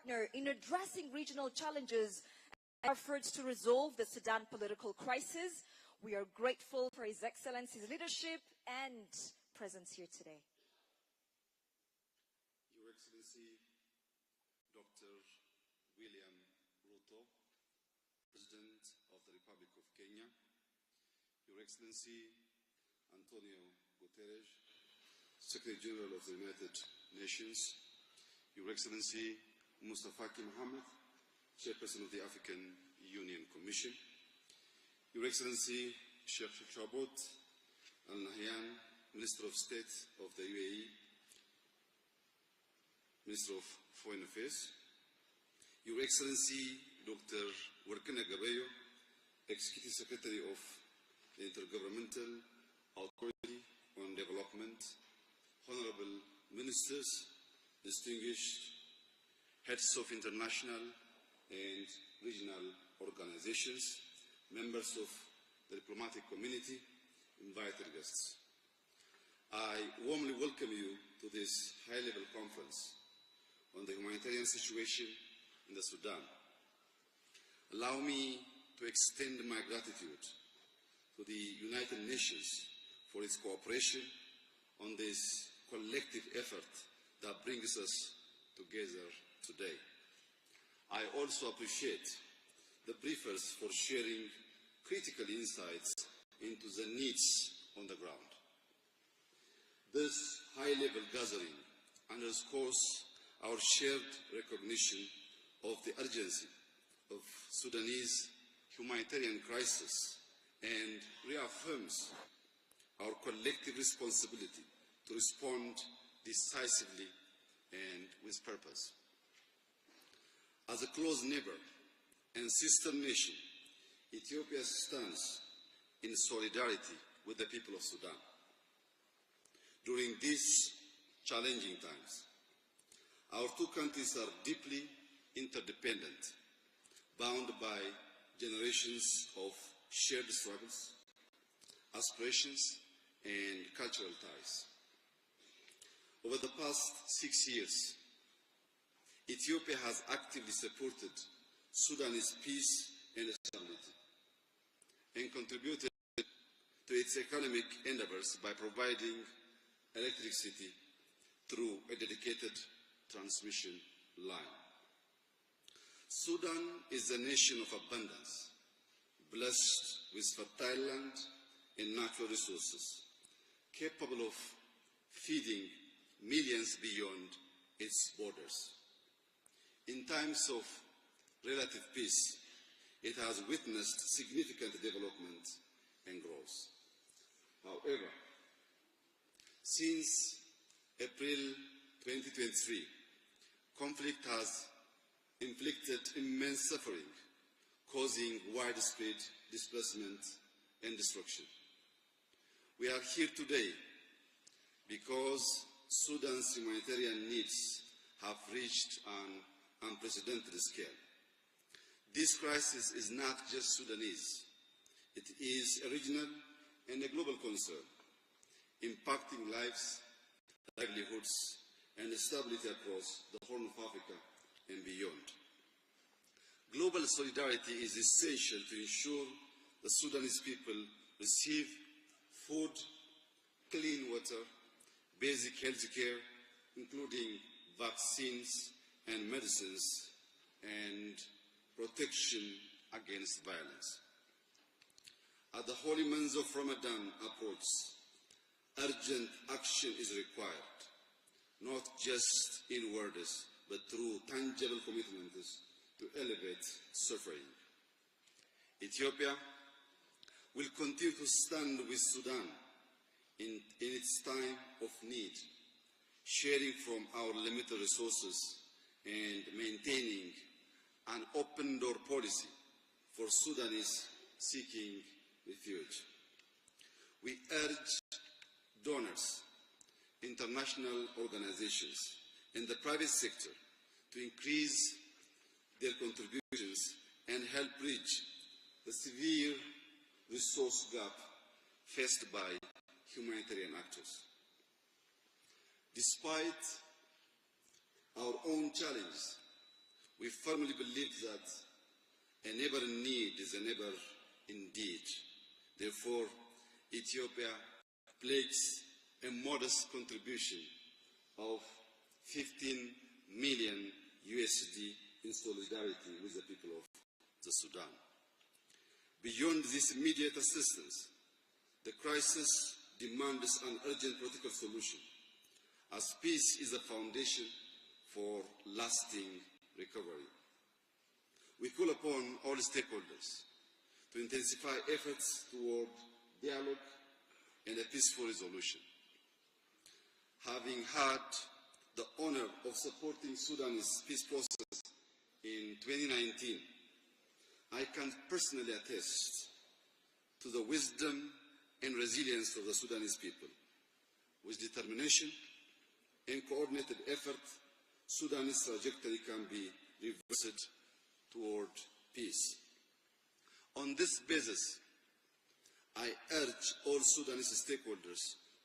partner in addressing regional challenges and efforts to resolve the Sudan political crisis. We are grateful for His Excellency's leadership and presence here today. Your Excellency, Dr. William Ruto, President of the Republic of Kenya, Your Excellency, Antonio Guterres, Secretary General of the United Nations, Your Excellency, Mustafa Mohammed, Chairperson of the African Union Commission, Your Excellency, Sheikh Shabot Al Nahyan, Minister of State of the UAE, Minister of Foreign Affairs, Your Excellency, Dr. Workina Gabayo, Executive Secretary of the Intergovernmental Authority on Development, Honorable Ministers, distinguished heads of international and regional organizations, members of the diplomatic community, invited guests. I warmly welcome you to this high-level conference on the humanitarian situation in the Sudan. Allow me to extend my gratitude to the United Nations for its cooperation on this collective effort that brings us together today. I also appreciate the briefers for sharing critical insights into the needs on the ground. This high-level gathering underscores our shared recognition of the urgency of Sudanese humanitarian crisis and reaffirms our collective responsibility to respond decisively and with purpose. As a close neighbor and sister nation, Ethiopia stands in solidarity with the people of Sudan. During these challenging times, our two countries are deeply interdependent, bound by generations of shared struggles, aspirations, and cultural ties. Over the past 6 years, Ethiopia has actively supported Sudanese peace and stability and contributed to its economic endeavors by providing electricity through a dedicated transmission line. Sudan is a nation of abundance, blessed with fertile land and natural resources, capable of feeding millions beyond its borders. In times of relative peace, it has witnessed significant development and growth. However, since April 2023, conflict has inflicted immense suffering, causing widespread displacement and destruction. We are here today because Sudan's humanitarian needs have reached an unprecedented scale. This crisis is not just Sudanese. It is a regional and a global concern, impacting lives, livelihoods, and stability across the Horn of Africa and beyond. Global solidarity is essential to ensure the Sudanese people receive food, clean water, basic health care, including vaccines and medicines, and protection against violence. As the holy months of Ramadan approach, urgent action is required, not just in words, but through tangible commitments to elevate suffering. Ethiopia will continue to stand with Sudan in its time of need, sharing from our limited resources and maintaining an open door policy for Sudanese seeking refuge. We urge donors, international organizations, and the private sector to increase their contributions and help bridge the severe resource gap faced by humanitarian actors. Despite our own challenges, We firmly believe that a neighbor in need is a neighbor indeed. Therefore, Ethiopia pledges a modest contribution of 15 million USD in solidarity with the people of the Sudan. Beyond this immediate assistance, the crisis demands an urgent political solution, as peace is the foundation for lasting recovery. We call upon all stakeholders to intensify efforts toward dialogue and a peaceful resolution. Having had the honor of supporting Sudan's peace process in 2019, I can personally attest to the wisdom and resilience of the Sudanese people. With determination and coordinated effort, Sudan's trajectory can be reversed toward peace. On this basis, I urge all Sudanese stakeholders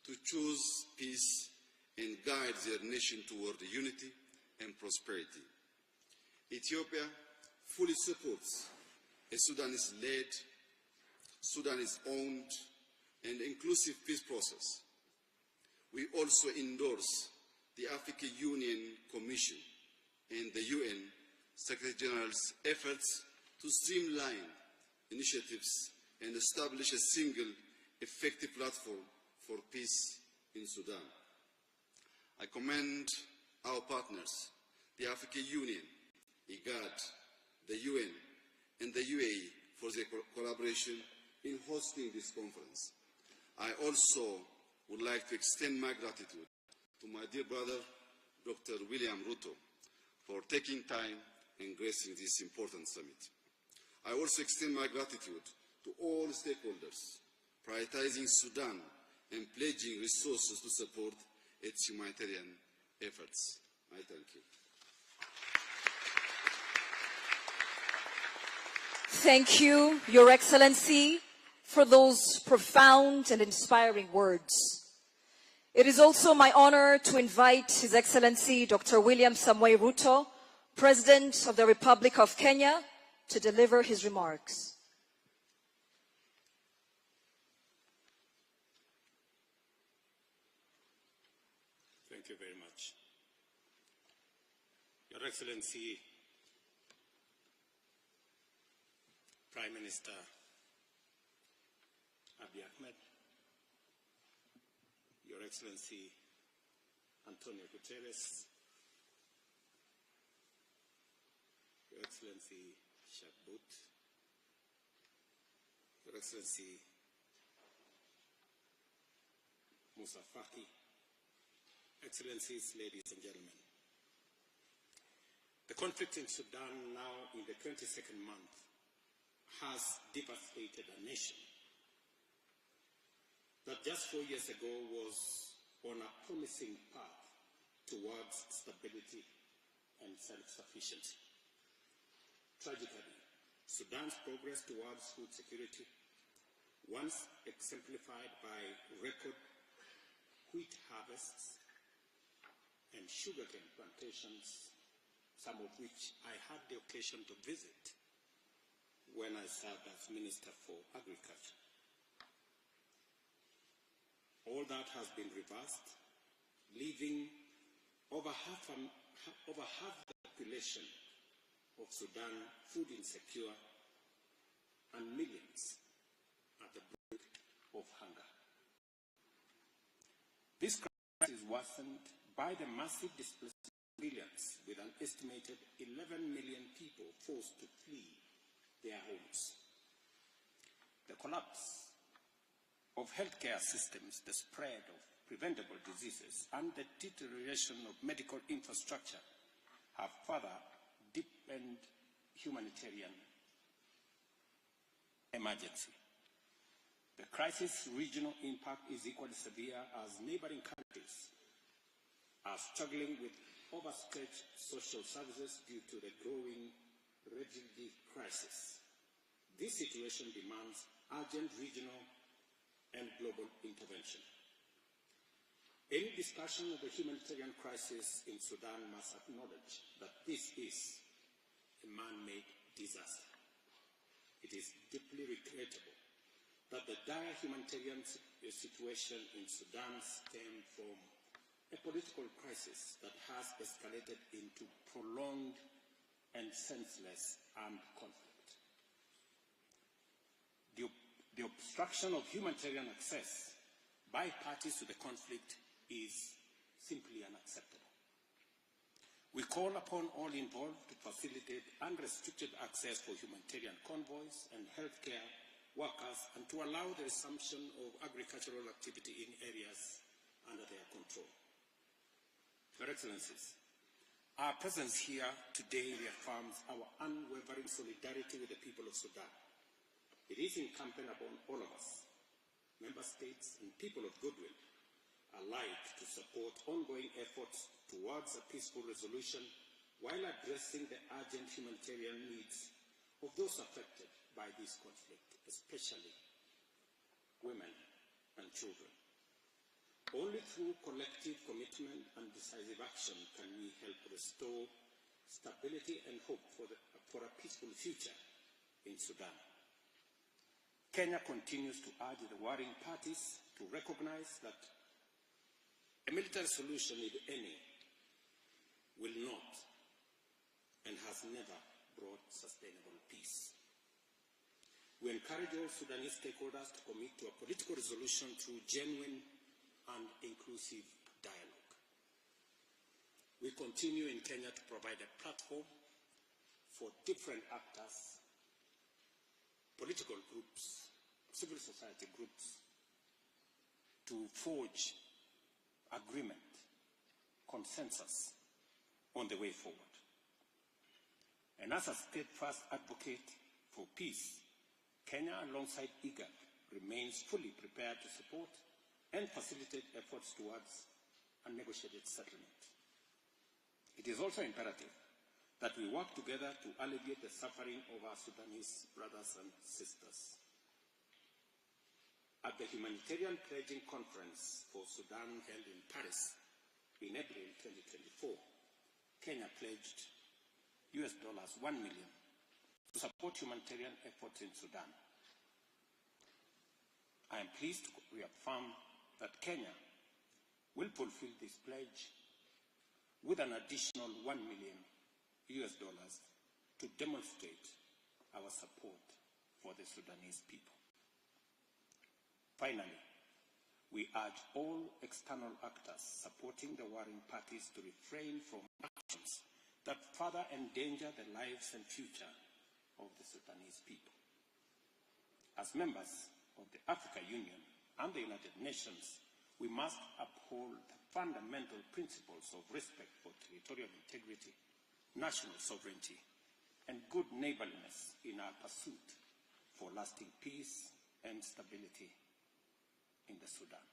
to choose peace and guide their nation toward unity and prosperity. Ethiopia fully supports a Sudanese-led, Sudanese-owned, and inclusive peace process. We also endorse the African Union Commission and the UN Secretary General's efforts to streamline initiatives and establish a single, effective platform for peace in Sudan. I commend our partners, the African Union, IGAD, the UN, and the UAE for their collaboration in hosting this conference. I also would like to extend my gratitude to my dear brother, Dr. William Ruto, for taking time and gracing this important summit. I also extend my gratitude to all stakeholders, prioritizing Sudan and pledging resources to support its humanitarian efforts. I thank you. Thank you, Your Excellency, for those profound and inspiring words. It is also my honor to invite His Excellency Dr. William Samoei Ruto, President of the Republic of Kenya, to deliver his remarks. Thank you very much. Your Excellency, Prime Minister Abiy Ahmed, Your Excellency Antonio Guterres, Your Excellency Shabut, Your Excellency Musa Faki, Excellencies, ladies and gentlemen. The conflict in Sudan, now in the 22nd month, has devastated a nation that just 4 years ago was on a promising path towards stability and self-sufficiency. Tragically, Sudan's progress towards food security, once exemplified by record wheat harvests and sugarcane plantations, some of which I had the occasion to visit when I served as Minister for Agriculture. All that has been reversed, leaving over half the population of Sudan food insecure and millions at the brink of hunger. This crisis is worsened by the massive displacement of civilians, with an estimated 11 million people forced to flee their homes. The collapse of healthcare systems, the spread of preventable diseases, and the deterioration of medical infrastructure have further deepened humanitarian emergency. The crisis' regional impact is equally severe, as neighboring countries are struggling with overstretched social services due to the growing refugee crisis. This situation demands urgent regional and global intervention. Any discussion of the humanitarian crisis in Sudan must acknowledge that this is a man-made disaster. It is deeply regrettable that the dire humanitarian situation in Sudan stemmed from a political crisis that has escalated into prolonged and senseless armed conflict. The obstruction of humanitarian access by parties to the conflict is simply unacceptable. We call upon all involved to facilitate unrestricted access for humanitarian convoys and healthcare workers and to allow the resumption of agricultural activity in areas under their control. Your Excellencies, our presence here today reaffirms our unwavering solidarity with the people of Sudan. It is incumbent upon all of us, member states and people of goodwill, alike to support ongoing efforts towards a peaceful resolution while addressing the urgent humanitarian needs of those affected by this conflict, especially women and children. Only through collective commitment and decisive action can we help restore stability and hope for a peaceful future in Sudan. Kenya continues to urge the warring parties to recognize that a military solution, if any, will not and has never brought sustainable peace. We encourage all Sudanese stakeholders to commit to a political resolution through genuine and inclusive dialogue. We continue in Kenya to provide a platform for different actors, political groups, civil society groups, to forge agreement, consensus on the way forward. And as a steadfast advocate for peace, Kenya, alongside IGAD, remains fully prepared to support and facilitate efforts towards a negotiated settlement. It is also imperative that we work together to alleviate the suffering of our Sudanese brothers and sisters. At the Humanitarian Pledging Conference for Sudan held in Paris in April 2024, Kenya pledged $1 million to support humanitarian efforts in Sudan. I am pleased to reaffirm that Kenya will fulfill this pledge with an additional $1 million to demonstrate our support for the Sudanese people. Finally, we urge all external actors supporting the warring parties to refrain from actions that further endanger the lives and future of the Sudanese people. As members of the African Union and the United Nations, we must uphold the fundamental principles of respect for territorial integrity, national sovereignty, and good neighborliness in our pursuit for lasting peace and stability in the Sudan.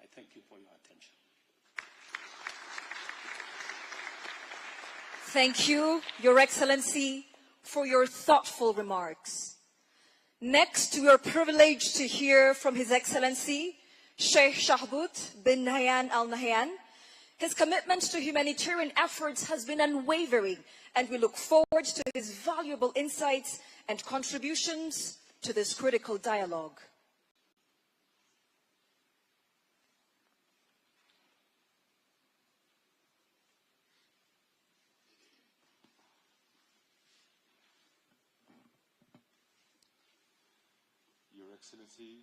I thank you for your attention. Thank you, Your Excellency, for your thoughtful remarks. Next, we are privileged to hear from His Excellency, Sheikh Shahbout bin Nahyan Al Nahyan. His commitment to humanitarian efforts has been unwavering, and we look forward to his valuable insights and contributions to this critical dialogue. Your Excellency,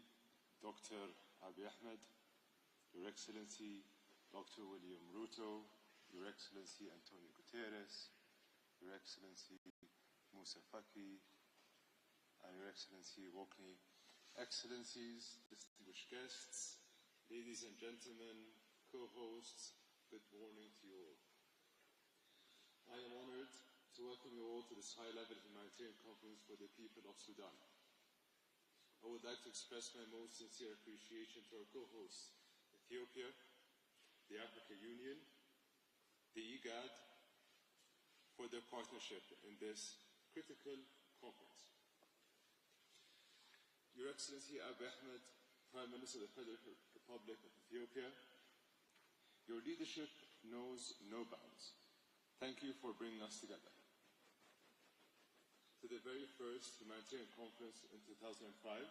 Dr. Abiy Ahmed, Your Excellency, Dr. William Ruto, Your Excellency Antonio Guterres, Your Excellency Musa Faki, and Your Excellency Wokni. Excellencies, distinguished guests, ladies and gentlemen, co-hosts, good morning to you all. I am honored to welcome you all to this high-level humanitarian conference for the people of Sudan. I would like to express my most sincere appreciation to our co-hosts, Ethiopia, the African Union, the IGAD, for their partnership in this critical conference. Your Excellency Abiy Ahmed, Prime Minister of the Federal Republic of Ethiopia, your leadership knows no bounds. Thank you for bringing us together. To the very first humanitarian conference in 2005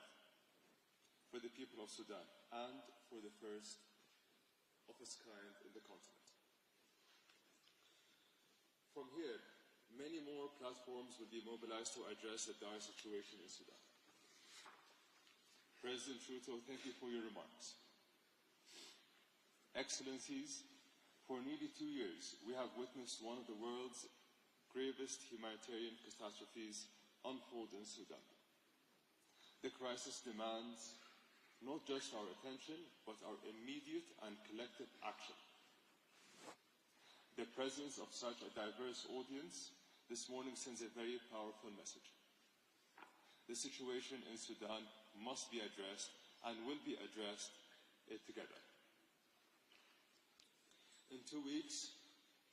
for the people of Sudan, and for the first of its kind in the continent. From here, many more platforms will be mobilized to address the dire situation in Sudan. President Ruto, thank you for your remarks. Excellencies, for nearly 2 years, we have witnessed one of the world's gravest humanitarian catastrophes unfold in Sudan. The crisis demands not just our attention, but our immediate and collective action. The presence of such a diverse audience this morning sends a very powerful message. The situation in Sudan must be addressed and will be addressed together. In 2 weeks,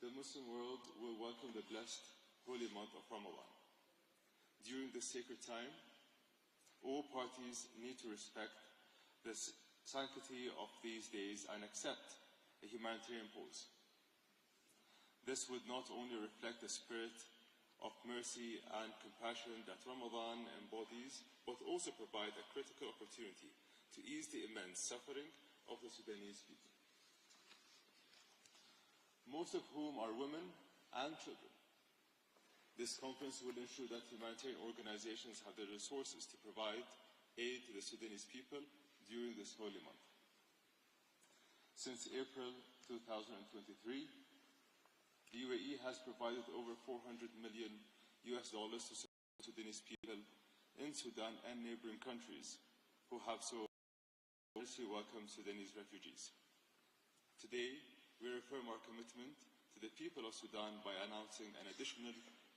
the Muslim world will welcome the blessed holy month of Ramadan. During this sacred time, all parties need to respect the sanctity of these days and accept a humanitarian pause. This would not only reflect the spirit of mercy and compassion that Ramadan embodies, but also provide a critical opportunity to ease the immense suffering of the Sudanese people, most of whom are women and children. This conference will ensure that humanitarian organizations have the resources to provide aid to the Sudanese people during this holy month. Since April 2023, the UAE has provided over $400 million to Sudanese people in Sudan and neighboring countries who have so warmly welcomed Sudanese refugees. Today, we reaffirm our commitment to the people of Sudan by announcing an additional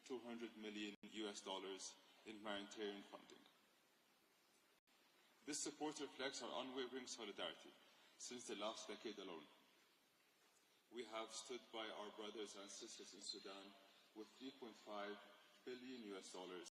$200 million in humanitarian funding. This support reflects our unwavering solidarity since the last decade alone. We have stood by our brothers and sisters in Sudan with $3.5 billion